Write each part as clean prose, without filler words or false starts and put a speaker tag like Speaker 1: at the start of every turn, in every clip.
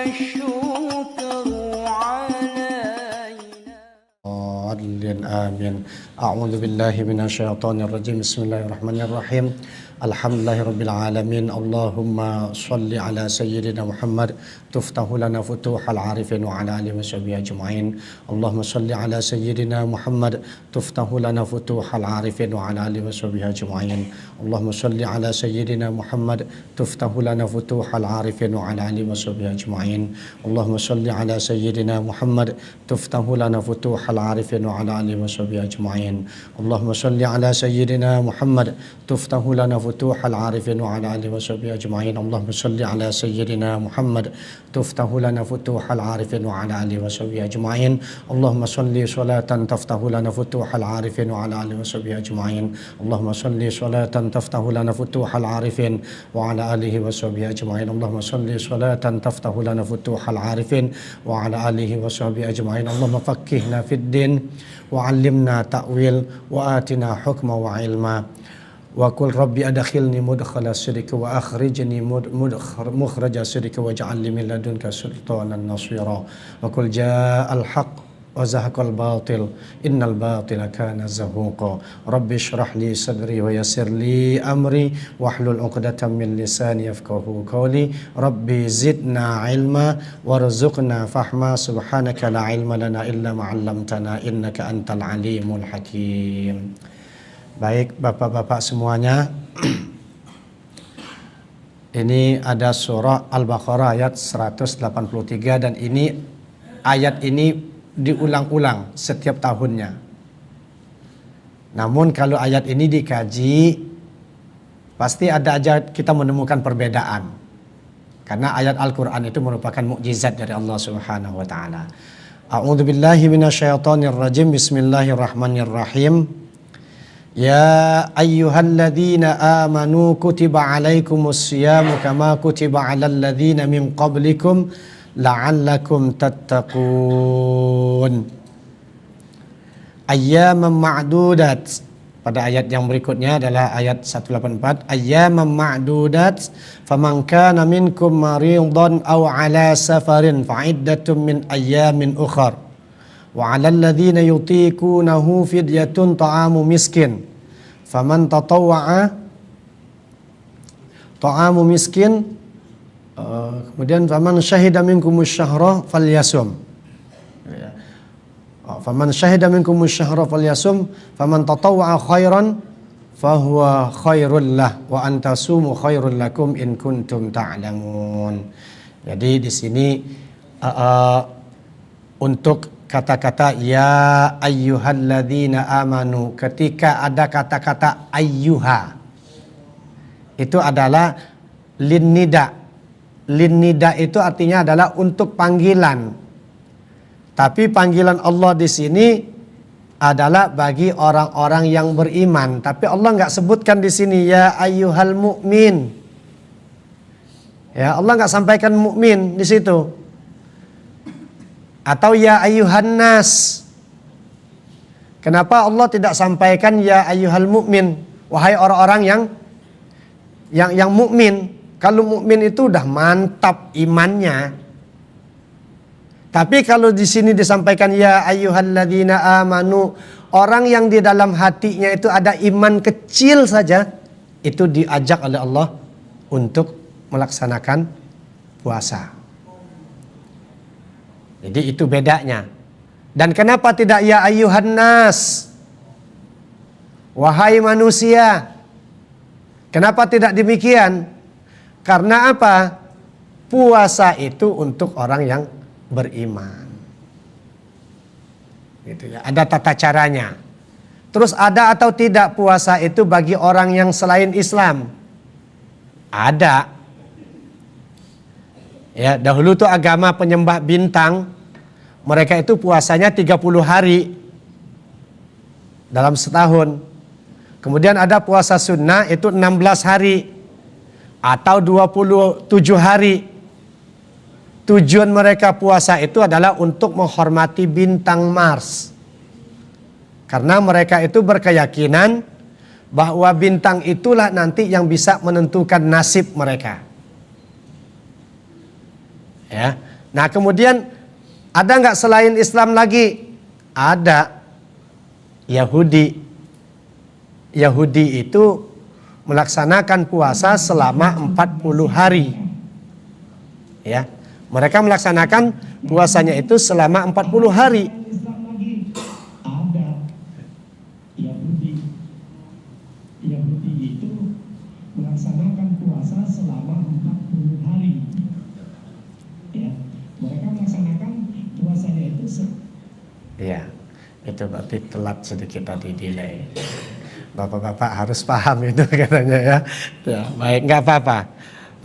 Speaker 1: والشكر علينا.
Speaker 2: آمين. أعوذ بالله من الشيطان الرجيم. بسم الله الرحمن الرحيم. الحمد لله رب العالمين. اللهم صل على سيدنا محمد تفتح لنا فتوح العارفين وعلى آله وصحبه أجمعين. اللهم صل على سيدنا محمد تفتح لنا فتوح العارفين وعلى آله وصحبه أجمعين. اللهم صل على سيدنا محمد تفتح لنا فتوح العارفين وعلى آله وصحبه أجمعين. اللهم صل على سيدنا محمد تفتح لنا فتوح العارفين وعلى آله وصحبه أجمعين. اللهم صل على سيدنا محمد تفتح لنا فتوح العارفين وعلى آله وصحبه أجمعين. اللهم صل على سيدنا محمد تفتح لنا فتوح العارفين وعلى آله وصحبه أجمعين. اللهم صل صلاة تفتح لنا فتوح العارفين وعلى آله وصحبه أجمعين. اللهم صل صلاة تفتح لنا فتوح العارفين وعلى آله وصحبه أجمعين. اللهم صل صلاة تفتح لنا فتوح العارفين وعلى آله وصحبه أجمعين. اللهم فقهنا في الدين وعلمنا تأويل وآتنا حكما وعلما. وقل ربي أدخلني مدخل الصدق وأخرجني مخرج الصدق واجعل لي من لدنك سلطانا نصيرا. وقل جاء الحق وزهق الباطل إن الباطل كان زهوقا. ربي اشرح لي صدري ويسر لي أمري واحلل عقدة من لساني يفقهوا قولي. ربي زدنا علما وارزقنا فهما. سبحانك لا علم لنا إلا ما علمتنا إنك أنت العليم الحكيم. Baik bapak-bapak semuanya, ini ada surah Al-Baqarah ayat 183 dan ayat ini diulang-ulang setiap tahunnya. Namun kalau ayat ini dikaji, pasti ada aja kita menemukan perbedaan. Karena ayat Al-Quran itu merupakan mukjizat dari Allah Subhanahu wa taala. A'udzu billahi minasyaitonir rajim. Bismillahirrahmanirrahim. Ya ayyuhalladzina amanu kutiba alaikumus siyamu kama kutiba alal ladzina min qablikum la'allakum tattaqun. Ayyaman ma'dudat. Pada ayat yang berikutnya adalah ayat 184. Ayyaman ma'dudat faman kana minkum maridan aw ala safarin fa'iddatun min ayyamin ukhar. Wa 'alal ladzina yutiqunahu fidyatun ta'amu miskin. Faman tatawwa'a ta'amu miskin. Kemudian faman syahida minkumus syahra falyasum. Faman syahida minkumus syahra falyasum. Faman tatawwa'a khairan fahuwa khairul lah wa antasumu khairul lakum in kuntum ta'lamun. Jadi di sini untuk kata-kata ya ayyuhalladzina amanu, ketika ada kata-kata ayyuha, itu adalah linnida. Linnida itu artinya adalah untuk panggilan. Tapi panggilan Allah di sini adalah bagi orang-orang yang beriman. Tapi Allah nggak sebutkan di sini ya ayyuhal mu'min. Ya, Allah nggak sampaikan mukmin di situ. Atau ya ayyuhan nas. Kenapa Allah tidak sampaikan ya ayyuhal mu'min, wahai orang-orang yang mukmin? Kalau mukmin itu udah mantap imannya. Tapi kalau di sini disampaikan ya ayyuhalladzina amanu, orang yang di dalam hatinya itu ada iman kecil saja, itu diajak oleh Allah untuk melaksanakan puasa. Jadi itu bedanya. Dan kenapa tidak ya ayyuhan nas, wahai manusia? Kenapa tidak demikian? Karena apa? Puasa itu untuk orang yang beriman. Gitu ya. Ada tata caranya. Terus ada atau tidak puasa itu bagi orang yang selain Islam? Ada. Ya, dahulu tuh agama penyembah bintang, mereka itu puasanya 30 hari dalam setahun. Kemudian ada puasa sunnah itu 16 hari atau 27 hari. Tujuan mereka puasa itu adalah untuk menghormati bintang Mars. Karena mereka itu berkeyakinan bahwa bintang itulah nanti yang bisa menentukan nasib mereka. Ya, Nah kemudian ada nggak selain Islam lagi? Ada. Yahudi. Yahudi itu melaksanakan puasa selama 40 hari. Ya, mereka melaksanakan puasanya itu selama 40 hari.
Speaker 3: Yahudi itu melaksanakan puasa selama 40 hari. Ya, mereka melaksanakan puasanya itu
Speaker 2: Iya, itu berarti telat sedikit tadi delay. Bapak-bapak harus paham itu katanya ya. Ya, baik, nggak apa-apa.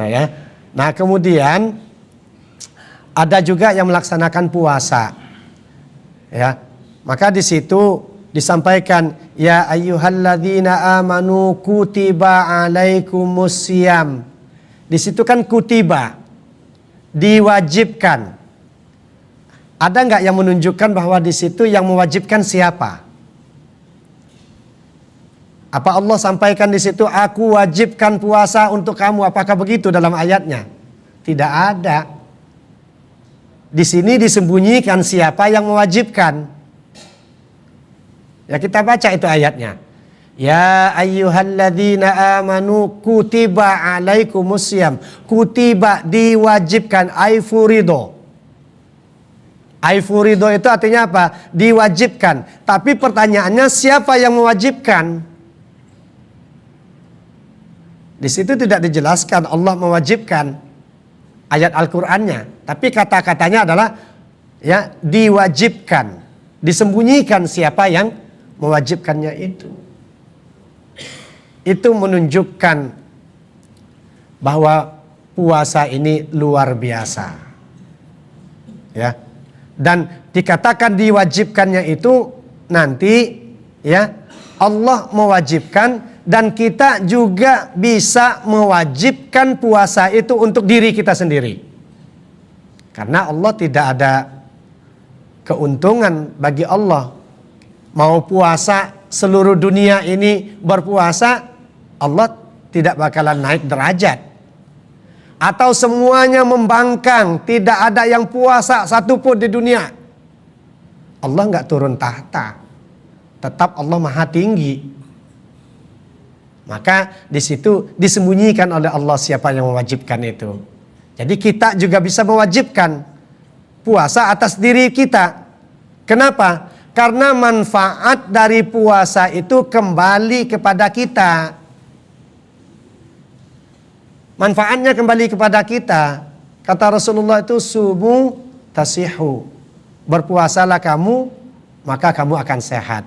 Speaker 2: Nah ya. Nah kemudian ada juga yang melaksanakan puasa. Ya. Maka di situ disampaikan ya ayyuhalladzina amanu kutiba alaikumusiyam. Di situ kan kutiba, diwajibkan. Ada nggak yang menunjukkan bahwa di situ yang mewajibkan siapa? Apa Allah sampaikan di situ aku wajibkan puasa untuk kamu? Apakah begitu dalam ayatnya? Tidak ada. Di sini disembunyikan siapa yang mewajibkan. Ya kita baca itu ayatnya. Ya ayyuhalladzina amanu kutiba alaikumusiyam. Kutiba diwajibkan, ay furido. Ay furido itu artinya apa? Diwajibkan. Tapi pertanyaannya siapa yang mewajibkan? Di situ tidak dijelaskan Allah mewajibkan ayat Al-Qur'annya, tapi kata-katanya adalah ya diwajibkan, disembunyikan siapa yang mewajibkannya itu. Itu menunjukkan bahwa puasa ini luar biasa. Ya. Dan dikatakan diwajibkannya itu nanti ya Allah mewajibkan. Dan kita juga bisa mewajibkan puasa itu untuk diri kita sendiri. Karena Allah tidak ada keuntungan bagi Allah. Mau puasa seluruh dunia ini berpuasa, Allah tidak bakalan naik derajat. Atau semuanya membangkang, tidak ada yang puasa satupun di dunia. Allah nggak turun tahta. Tetap Allah maha tinggi. Maka di situ disembunyikan oleh Allah siapa yang mewajibkan itu. Jadi kita juga bisa mewajibkan puasa atas diri kita. Kenapa? Karena manfaat dari puasa itu kembali kepada kita. Manfaatnya kembali kepada kita. Kata Rasulullah itu sumu tasihu. Berpuasalah kamu, maka kamu akan sehat.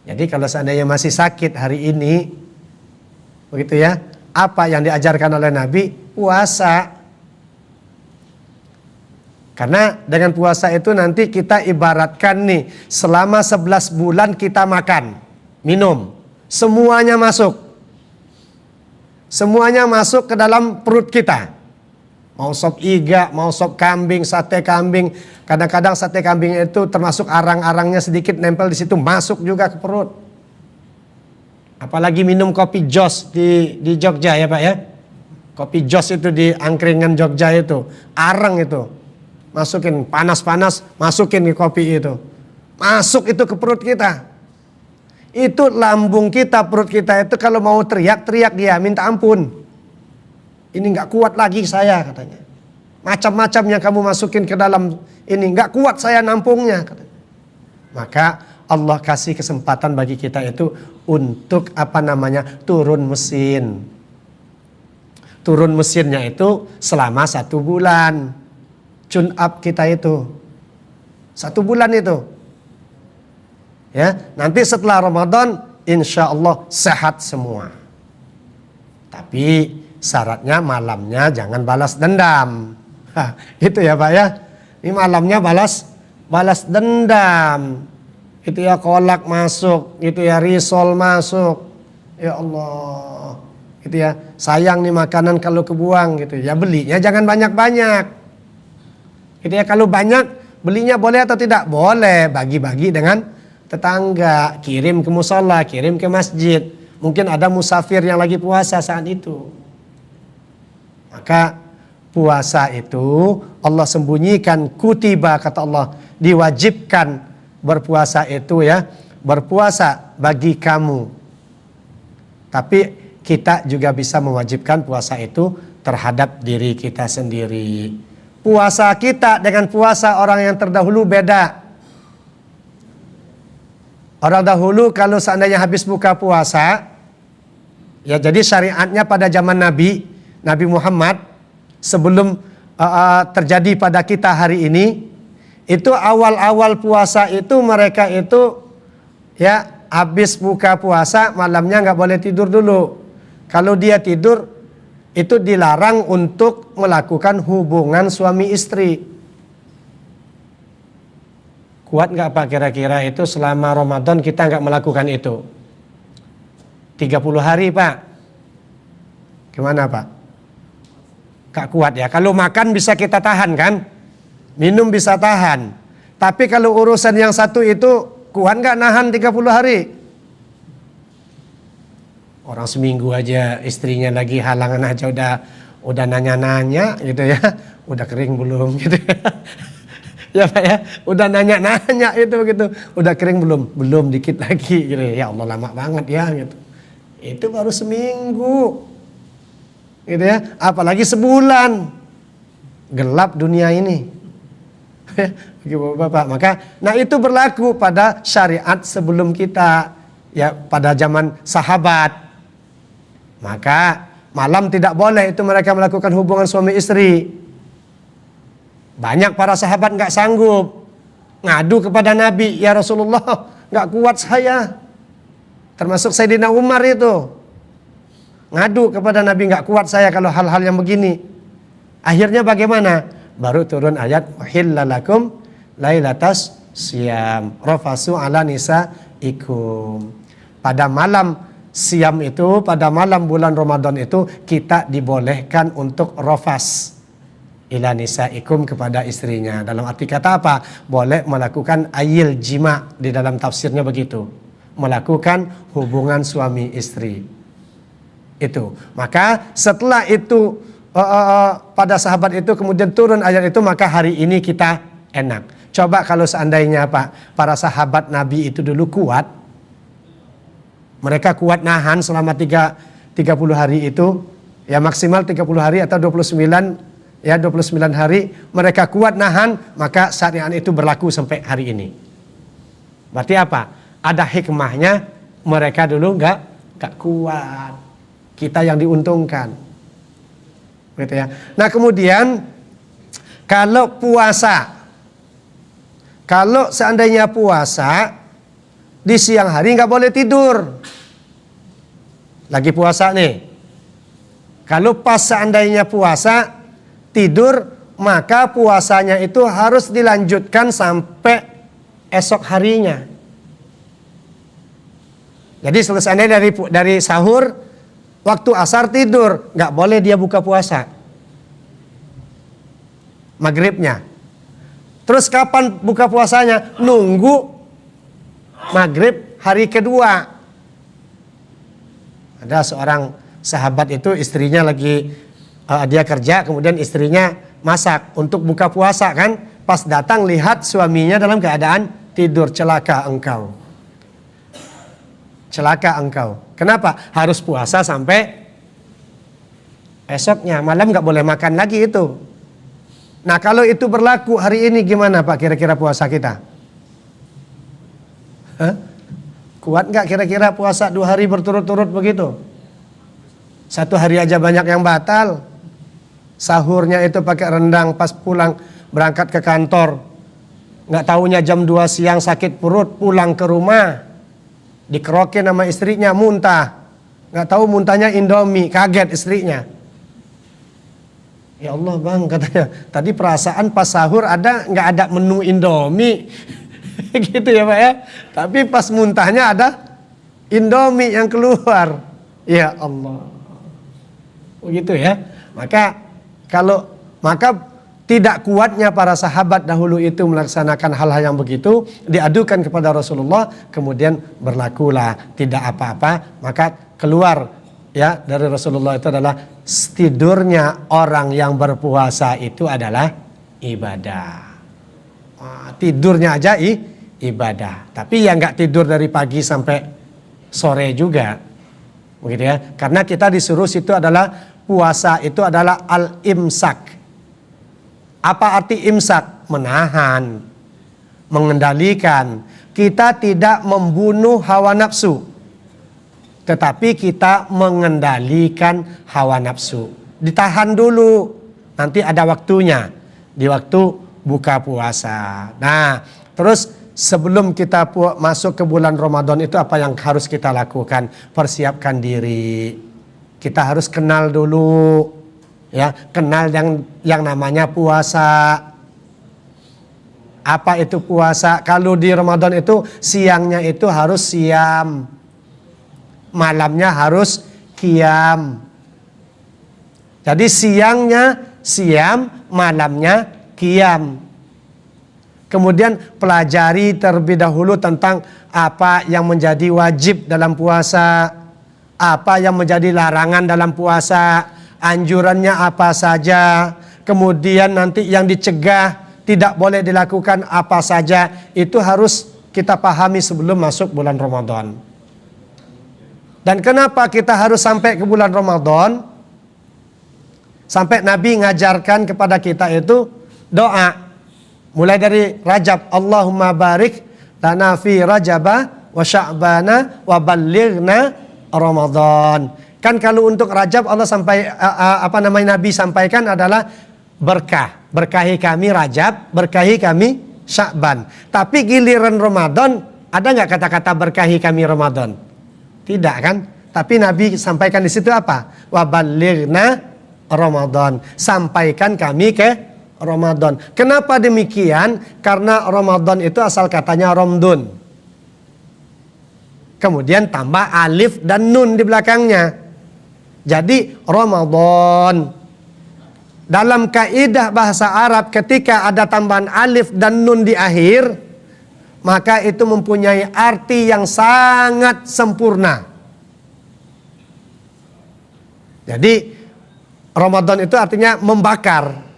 Speaker 2: Jadi kalau seandainya masih sakit hari ini, begitu ya, apa yang diajarkan oleh Nabi? Puasa. Karena dengan puasa itu nanti kita ibaratkan nih, selama 11 bulan kita makan, minum, semuanya masuk. Semuanya masuk ke dalam perut kita. Mau sop iga, mau sop kambing, sate kambing. Kadang-kadang sate kambing itu termasuk arang-arangnya sedikit nempel di situ, masuk juga ke perut. Apalagi minum kopi jos di Jogja ya Pak ya. Kopi jos itu di angkringan Jogja itu, arang itu. Masukin panas-panas, masukin ke kopi itu. Masuk itu ke perut kita. Itu lambung kita, perut kita itu kalau mau teriak-teriak dia minta ampun. Ini nggak kuat lagi saya katanya. Macam-macam yang kamu masukin ke dalam ini nggak kuat saya nampungnya katanya. Maka Allah kasih kesempatan bagi kita itu untuk turun mesin. Turun mesinnya itu selama 1 bulan. Tune up kita itu 1 bulan itu. Ya, nanti setelah Ramadan insya Allah sehat semua. Tapi syaratnya malamnya jangan balas dendam. Itu ya Pak ya. Ini malamnya balas dendam. Itu ya kolak masuk, itu ya risol masuk. Ya Allah. Itu ya sayang nih makanan kalau kebuang gitu. Ya belinya jangan banyak-banyak. Itu ya kalau banyak belinya boleh atau tidak? Boleh, bagi-bagi dengan tetangga, kirim ke musola, kirim ke masjid. Mungkin ada musafir yang lagi puasa saat itu. Maka puasa itu Allah sembunyikan, kutiba kata Allah, diwajibkan berpuasa itu ya, berpuasa bagi kamu. Tapi kita juga bisa mewajibkan puasa itu terhadap diri kita sendiri. Puasa kita dengan puasa orang yang terdahulu beda. Orang dahulu kalau seandainya habis buka puasa, ya jadi syariatnya pada zaman Nabi Muhammad, sebelum terjadi pada kita hari ini, itu awal-awal puasa itu mereka itu ya habis buka puasa malamnya nggak boleh tidur dulu. Kalau dia tidur itu dilarang untuk melakukan hubungan suami istri. Kuat nggak Pak kira-kira itu selama Ramadan kita nggak melakukan itu? 30 hari Pak. Gimana Pak? Gak kuat ya. Kalau makan bisa kita tahan kan? Minum bisa tahan. Tapi kalau urusan yang satu itu kuat nggak nahan 30 hari? Orang seminggu aja istrinya lagi halangan aja udah nanya-nanya gitu ya. Udah kering belum gitu ya. Ya Pak ya, udah nanya-nanya itu gitu. Udah kering belum? Belum, dikit lagi gitu. Ya Allah lama banget ya gitu. Itu baru seminggu. Gitu ya, apalagi sebulan. Gelap dunia ini. Bapak, maka nah itu berlaku pada syariat sebelum kita ya, pada zaman sahabat. Maka malam tidak boleh itu mereka melakukan hubungan suami istri. Banyak para sahabat nggak sanggup, ngadu kepada Nabi, ya Rasulullah nggak kuat saya. Termasuk Sayyidina Umar itu ngadu kepada Nabi, nggak kuat saya kalau hal-hal yang begini. Akhirnya bagaimana? Baru turun ayat uhillalakum lailatas siyam rafasu ala nisaikum. Pada malam siam itu, pada malam bulan Ramadan itu kita dibolehkan untuk rafas ila nisaikum kepada istrinya. Dalam arti kata apa? Boleh melakukan ayil jima, di dalam tafsirnya begitu. Melakukan hubungan suami istri. Itu. Maka setelah itu pada sahabat itu kemudian turun ayat itu, maka hari ini kita enak. Coba kalau seandainya Pak, para sahabat Nabi itu dulu kuat, mereka kuat nahan selama 30 hari itu, ya maksimal 30 hari atau 29 hari mereka kuat nahan, maka syariat itu berlaku sampai hari ini. Berarti apa? Ada hikmahnya, mereka dulu nggak kuat, kita yang diuntungkan, gitu ya. Nah kemudian kalau puasa, kalau seandainya puasa di siang hari nggak boleh tidur, lagi puasa nih. Kalau pas seandainya puasa tidur, maka puasanya itu harus dilanjutkan sampai esok harinya. Jadi selesai dari sahur, waktu asar tidur, nggak boleh dia buka puasa. Maghribnya. Terus kapan buka puasanya? Nunggu maghrib hari kedua. Ada seorang sahabat itu istrinya lagi dia kerja, kemudian istrinya masak untuk buka puasa kan. Pas datang lihat suaminya dalam keadaan tidur. Celaka engkau. Celaka engkau. Kenapa? Harus puasa sampai esoknya. Malam gak boleh makan lagi itu. Nah kalau itu berlaku hari ini gimana Pak kira-kira puasa kita? Hah? Kuat gak kira-kira puasa 2 hari berturut-turut begitu? 1 hari aja banyak yang batal. Sahurnya itu pakai rendang, pas pulang berangkat ke kantor, nggak taunya jam 2 siang sakit perut, pulang ke rumah dikerokin sama istrinya, muntah, nggak tahu muntahnya Indomie, kaget istrinya. Ya Allah bang, katanya tadi perasaan pas sahur nggak ada menu Indomie gitu ya Pak ya, tapi pas muntahnya ada Indomie yang keluar. Ya Allah, begitu ya. Maka tidak kuatnya para sahabat dahulu itu melaksanakan hal-hal yang begitu, diadukan kepada Rasulullah, kemudian berlakulah tidak apa-apa, maka keluar ya dari Rasulullah itu adalah tidurnya orang yang berpuasa itu adalah ibadah. Tidurnya aja ibadah. Tapi yang nggak tidur dari pagi sampai sore juga, begitu ya. Karena kita disuruh situ adalah puasa itu adalah al-imsak. Apa arti imsak? Menahan, mengendalikan. Kita tidak membunuh hawa nafsu, tetapi kita mengendalikan hawa nafsu. Ditahan dulu, nanti ada waktunya, di waktu buka puasa. Nah, terus sebelum kita masuk ke bulan Ramadan itu apa yang harus kita lakukan? Persiapkan diri. Kita harus kenal dulu, ya, kenal yang namanya puasa. Apa itu puasa? Kalau di Ramadan itu siangnya itu harus siam, malamnya harus qiyam. Jadi siangnya siam, malamnya qiyam. Kemudian pelajari terlebih dahulu tentang apa yang menjadi wajib dalam puasa, apa yang menjadi larangan dalam puasa, anjurannya apa saja, kemudian nanti yang dicegah tidak boleh dilakukan apa saja, itu harus kita pahami sebelum masuk bulan Ramadan. Dan kenapa kita harus sampai ke bulan Ramadan? Sampai Nabi ngajarkan kepada kita itu doa. Mulai dari Rajab, Allahumma barik lana fi Rajaba wa Sya'bana wa ballighna Ramadan. Kan kalau untuk Rajab Allah Nabi sampaikan adalah berkah. Berkahi kami Rajab, berkahi kami Sya'ban. Tapi giliran Ramadan, ada nggak kata-kata berkahi kami Ramadan? Tidak kan? Tapi Nabi sampaikan di situ apa? Wa ballighna Ramadan. Sampaikan kami ke Ramadan. Kenapa demikian? Karena Ramadan itu asal katanya Romdun. Kemudian tambah alif dan nun di belakangnya. Jadi Ramadan. Dalam kaidah bahasa Arab ketika ada tambahan alif dan nun di akhir, maka itu mempunyai arti yang sangat sempurna. Jadi Ramadan itu artinya membakar.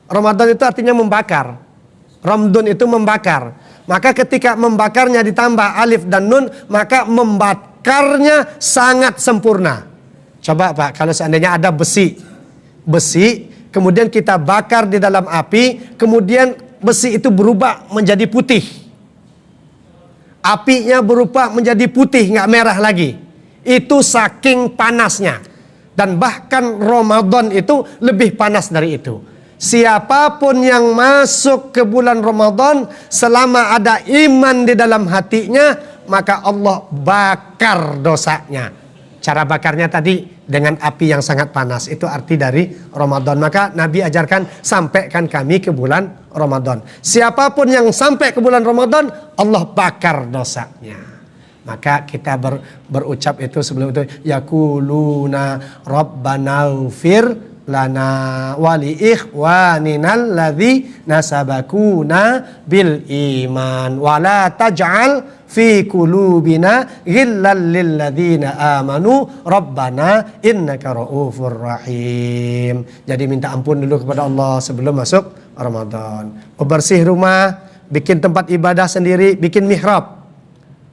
Speaker 2: Ramadan itu artinya membakar. Ramdun itu membakar. Maka ketika membakarnya ditambah alif dan nun, maka membakarnya sangat sempurna. Coba Pak, kalau seandainya ada besi, kemudian kita bakar di dalam api, kemudian besi itu berubah menjadi putih. Apinya berubah menjadi putih, nggak merah lagi. Itu saking panasnya. Dan bahkan Ramadan itu lebih panas dari itu. Siapapun yang masuk ke bulan Ramadan selama ada iman di dalam hatinya, maka Allah bakar dosanya. Cara bakarnya tadi dengan api yang sangat panas. Itu arti dari Ramadan. Maka Nabi ajarkan sampaikan kami ke bulan Ramadan. Siapapun yang sampai ke bulan Ramadan, Allah bakar dosanya. Maka kita berucap itu sebelum itu, yaquluna rabbana ighfir lana wali ikhwaninal ladzina sabaquna bil iman wala taj'al fi qulubina ghillal lil ladzina amanu rabbana innaka raufur rahim. Jadi minta ampun dulu kepada Allah sebelum masuk Ramadan. Bersih rumah, bikin tempat ibadah sendiri, bikin mihrab.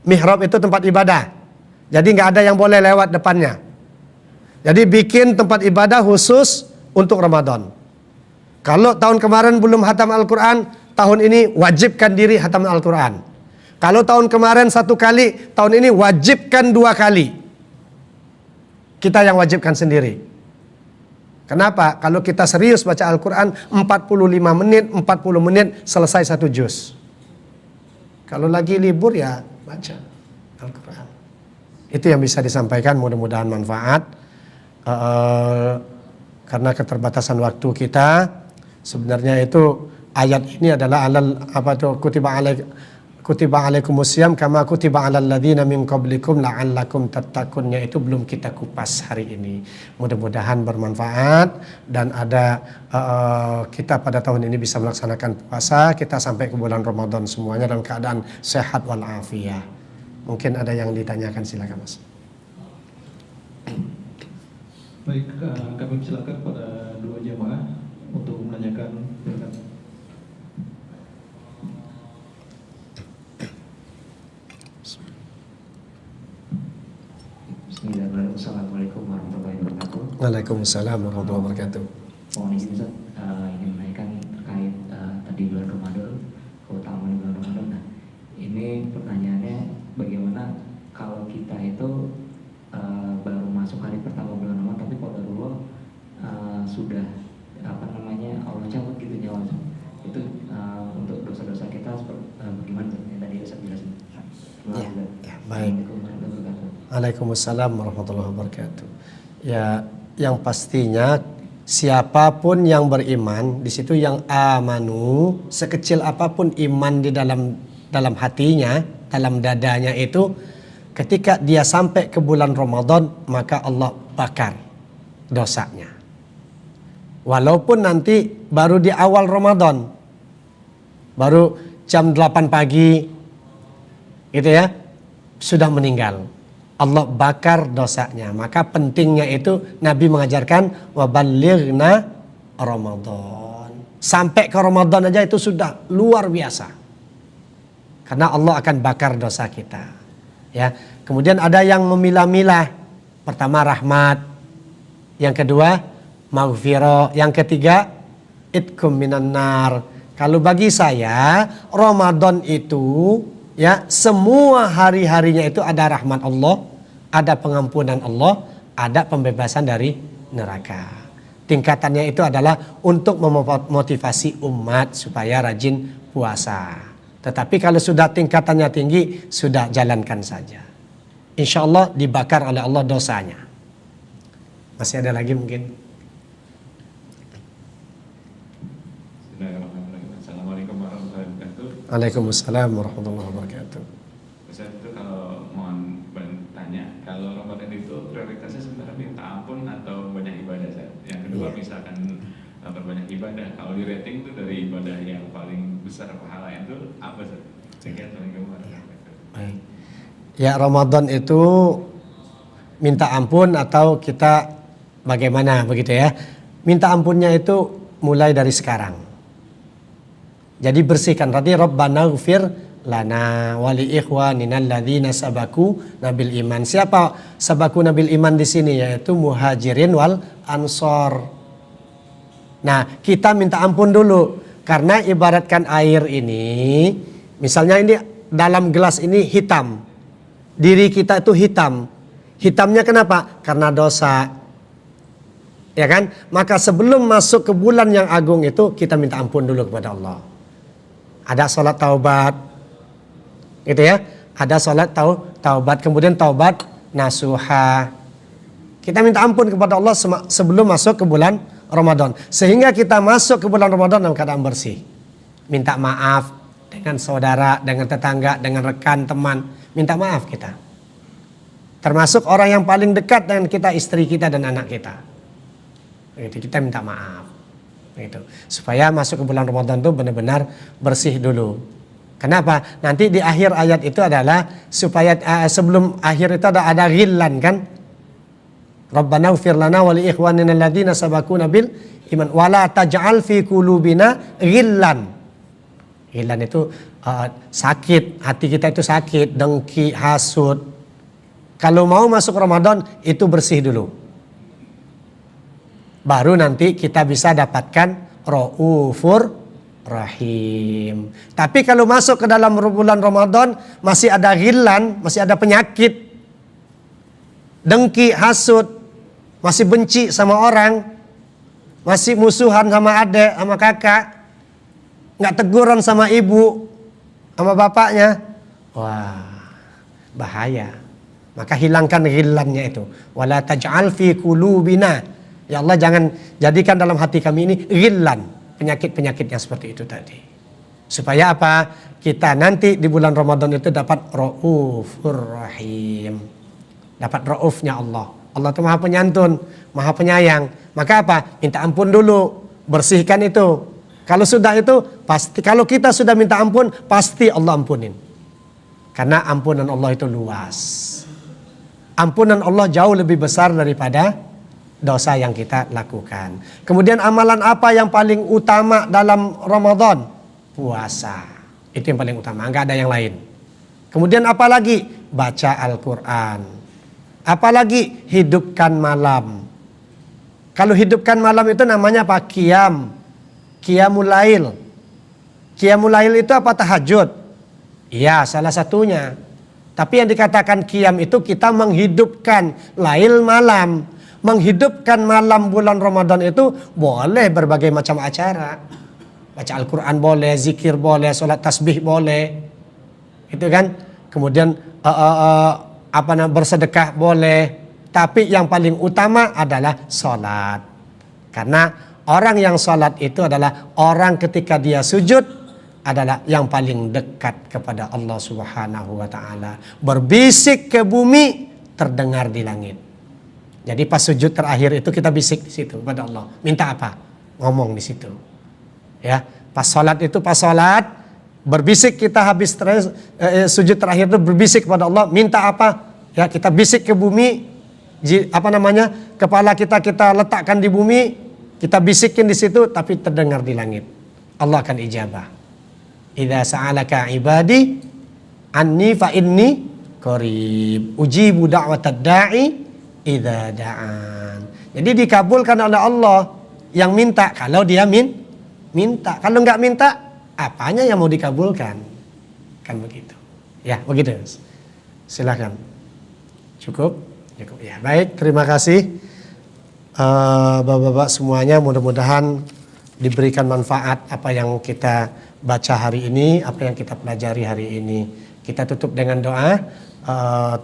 Speaker 2: Mihrab itu tempat ibadah. Jadi nggak ada yang boleh lewat depannya. Jadi bikin tempat ibadah khusus untuk Ramadan. Kalau tahun kemarin belum hatam Al-Quran, tahun ini wajibkan diri hatam Al-Quran. Kalau tahun kemarin 1 kali, tahun ini wajibkan 2 kali. Kita yang wajibkan sendiri. Kenapa? Kalau kita serius baca Al-Quran 45 menit, 40 menit selesai 1 juz. Kalau lagi libur ya baca Al-Quran. Itu yang bisa disampaikan, mudah-mudahan manfaat. Karena keterbatasan waktu kita, sebenarnya itu ayat ini adalah kutiba alaikumusiyam kama kutiba alal ladzina min qablikum la'allakum tattaqunnya itu belum kita kupas hari ini. Mudah-mudahan bermanfaat dan ada kita pada tahun ini bisa melaksanakan puasa, kita sampai ke bulan Ramadan semuanya dalam keadaan sehat wal afiyah. Mungkin ada yang ditanyakan, silakan Mas.
Speaker 4: Baik, kami silakan pada dua jamaah untuk menanyakan silakan.
Speaker 5: Bismillahirrahmanirrahim. Assalamualaikum warahmatullahi wabarakatuh.
Speaker 2: Waalaikumsalam warahmatullahi wabarakatuh.
Speaker 5: Mohon izin Ustaz, ingin menanyakan terkait tadi bulan Ramadan, keutamaan bulan Ramadan. Nah, ini pertanyaannya bagaimana kalau kita itu baru masuk hari pertama bulan Ramadan, tapi qadarullah sudah Allah cabut gitu nyawa itu, untuk dosa-dosa kita bagaimana yang tadi Ustaz jelasin.
Speaker 2: Ya, baik.
Speaker 5: Assalamualaikum warahmatullahi wabarakatuh.
Speaker 2: Waalaikumsalam warahmatullahi wabarakatuh. Ya, yang pastinya siapapun yang beriman di situ, yang amanu, sekecil apapun iman di dalam hatinya, dalam dadanya itu, ketika dia sampai ke bulan Ramadan, maka Allah bakar dosanya. Walaupun nanti baru di awal Ramadan, baru jam 8 pagi gitu ya, sudah meninggal, Allah bakar dosanya. Maka pentingnya itu Nabi mengajarkan waballighna Ramadan. Sampai ke Ramadan aja itu sudah luar biasa. Karena Allah akan bakar dosa kita. Ya. Kemudian ada yang memilah-milah. Pertama rahmat, yang kedua maghfirah, yang ketiga itkum minan nar. Kalau bagi saya Ramadan itu ya semua hari-harinya itu ada rahmat Allah, ada pengampunan Allah, ada pembebasan dari neraka. Tingkatannya itu adalah untuk memotivasi umat supaya rajin puasa. Tetapi kalau sudah tingkatannya tinggi, sudah jalankan saja. Insya Allah dibakar oleh Allah dosanya. Masih ada lagi mungkin?
Speaker 6: Assalamualaikum warahmatullahi wabarakatuh.
Speaker 2: Waalaikumsalam warahmatullahi wabarakatuh.
Speaker 6: Ustaz, itu kalau mohon bertanya, kalau Ramadan itu prioritasnya sebenarnya minta ampun atau banyak ibadah, Ustaz? Yang kedua, misalkan berbanyak ibadah, kalau di rating itu dari ibadah yang paling besar pahala itu apa, Ustaz? Sekian, Assalamualaikum warahmatullahi wabarakatuh.
Speaker 2: Baik. Ya, Ramadan itu minta ampun atau kita bagaimana begitu ya? Minta ampunnya itu mulai dari sekarang. Jadi bersihkan tadi Rabbana ighfir lana wali ikhwanina alladzina sabaku nabil iman. Siapa sabaku nabil iman di sini? Yaitu muhajirin wal ansor. Nah, kita minta ampun dulu karena ibaratkan air ini, misalnya ini dalam gelas ini hitam. Diri kita itu hitam. Hitamnya kenapa? Karena dosa. Ya kan? Maka sebelum masuk ke bulan yang agung itu kita minta ampun dulu kepada Allah. Ada sholat taubat, gitu ya. Ada sholat taubat, kemudian taubat nasuha. Kita minta ampun kepada Allah sebelum masuk ke bulan Ramadan, sehingga kita masuk ke bulan Ramadan dalam keadaan bersih. Minta maaf dengan saudara, dengan tetangga, dengan rekan teman. Minta maaf kita. Termasuk orang yang paling dekat dengan kita, istri kita dan anak kita. Gitu, kita minta maaf. Gitu. Supaya masuk ke bulan Ramadan itu benar-benar bersih dulu. Kenapa? Nanti di akhir ayat itu adalah supaya sebelum akhir itu ada ghillan kan? Rabbana ighfir lana wa li ikhwanina alladzina sabaquna bil iman wa la taj'al fi qulubina ghillan. Ghillan itu sakit, hati kita itu sakit, dengki, hasud. Kalau mau masuk Ramadan itu bersih dulu. Baru nanti kita bisa dapatkan Raufur Rahim. Tapi kalau masuk ke dalam bulan Ramadan masih ada ghillan, masih ada penyakit, dengki, hasud, masih benci sama orang, masih musuhan sama adik, sama kakak, nggak teguran sama ibu, sama bapaknya, wah bahaya. Maka hilangkan ghillannya itu. Wala taj'al fi qulubina. Ya Allah, jangan jadikan dalam hati kami ini ghillan, penyakit-penyakitnya seperti itu tadi. Supaya apa? Kita nanti di bulan Ramadan itu dapat Raufur Rahim. Dapat raufnya Allah. Allah itu Maha Penyantun, Maha Penyayang. Maka apa? Minta ampun dulu, bersihkan itu. Kalau sudah itu pasti, kalau kita sudah minta ampun pasti Allah ampunin. Karena ampunan Allah itu luas. Ampunan Allah jauh lebih besar daripada dosa yang kita lakukan. Kemudian amalan apa yang paling utama dalam Ramadan? Puasa. Itu yang paling utama, nggak ada yang lain. Kemudian apa lagi? Baca Al-Quran. Apalagi hidupkan malam. Kalau hidupkan malam itu namanya apa? Qiyamul Lail. Qiyamul Lail itu apa? Tahajud. Iya, salah satunya. Tapi yang dikatakan qiyam itu kita menghidupkan lail malam. Menghidupkan malam bulan Ramadan itu boleh berbagai macam acara. Baca Al-Quran boleh, zikir boleh, sholat tasbih boleh. Itu kan. Kemudian bersedekah boleh. Tapi yang paling utama adalah sholat. Karena orang yang sholat itu adalah orang ketika dia sujud adalah yang paling dekat kepada Allah Subhanahu wa taala. Berbisik ke bumi, terdengar di langit. Jadi pas sujud terakhir itu kita bisik di situ kepada Allah. Minta apa? Ngomong di situ. Ya, pas salat itu berbisik kita habis sujud terakhir itu berbisik kepada Allah, minta apa? Ya, kita bisik ke bumi, kepala kita letakkan di bumi, kita bisikin di situ tapi terdengar di langit. Allah akan ijabah. Idza sa'alaka ibadi anni fa inni qarib ujibu da'watad da'i idza da'an. Jadi dikabulkan oleh Allah yang minta kalau dia minta. Kalau nggak minta, apanya yang mau dikabulkan? Kan begitu. Ya, begitu. Silakan. Cukup ya. Baik, terima kasih Bapak-bapak semuanya, mudah-mudahan diberikan manfaat apa yang kita baca hari ini, apa yang kita pelajari hari ini. Kita tutup dengan doa.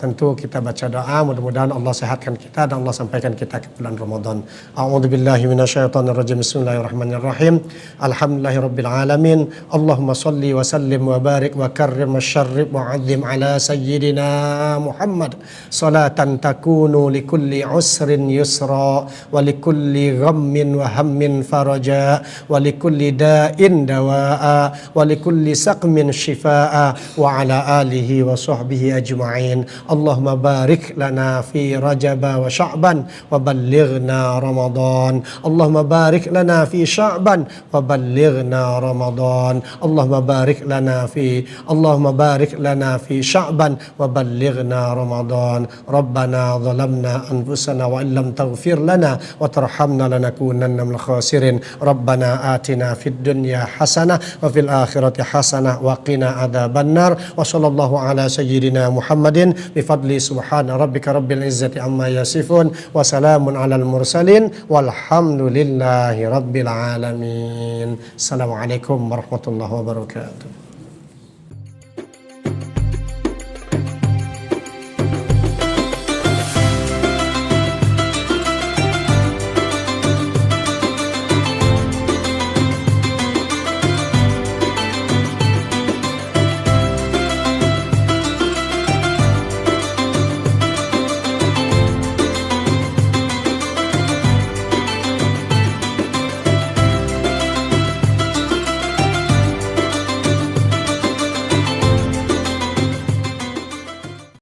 Speaker 2: Tentu kita baca doa, mudah-mudahan Allah sehatkan kita dan Allah sampaikan kita ke bulan Ramadan. A'udzubillahi minasyaitonirrajim. Bismillahirrahmanirrahim. Alhamdulillahirabbil alamin. Allahumma shalli wa sallim wa barik wa karrim wa syarrib wa 'azzim ala sayyidina Muhammad salatan takunu likulli usrin yusra wa likulli ghammin wa hammin faraja wa likulli da'in dawa'a wa likulli saqmin shifaa'a wa ala alihi wa sahbihi ajma'in. Allahumma barik lana fi Rajab wa Sya'ban wa ballighna Ramadan. Allahumma barik lana fi Sya'ban wa ballighna Ramadan. Allahumma barik lana fi Sya'ban wa ballighna Ramadan. Rabbana zalamna anfusana wa illam taghfir lana wa tarhamna lanakunanna minal khasirin. Rabbana atina fid dunya hasanah wa fil akhirati hasanah wa qina adzabannar. Wa sallallahu ala sayyidina Muhammadin bifadli subhana rabbika rabbil izzati amma yasifun wa salamun alal mursalin walhamdulillahi rabbil alamin. Assalamualaikum warahmatullahi wabarakatuh.